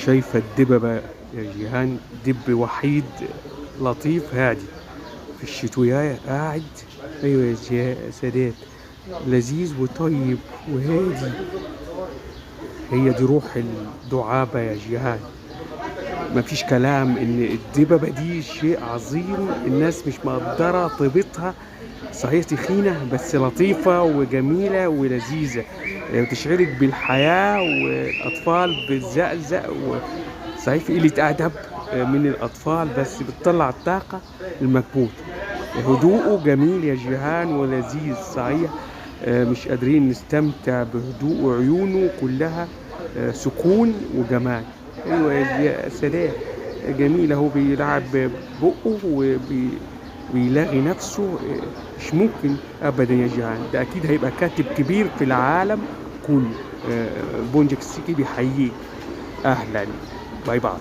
شايفة الدببة يا جيهان؟ دب وحيد لطيف هادي في الشتوية قاعد. أيوة يا سادات، لذيذ وطيب وهادي. هي دي روح الدعابة يا جيهان. مفيش كلام إن الدببة دي شيء عظيم، الناس مش مقدرة طيبتها. صحيح تخينة بس لطيفة وجميلة ولذيذة، وتشعرك بالحياة، والأطفال بتزقزق. صحيح في قلة أدب من الأطفال، بس بتطلع الطاقة المكبوت. هدوءه جميل يا جيهان ولذيذ صحيح. مش قادرين نستمتع بهدوء، عيونه كلها سكون وجمال. ايوه يا سلام، جميل اهو بيلعب بقه وبيلاغي نفسه. مش ممكن ابدا يا جيهان، ده اكيد هيبقى كاتب كبير في العالم كله. بونجك السيكي بيحييك. اهلا، باي باي.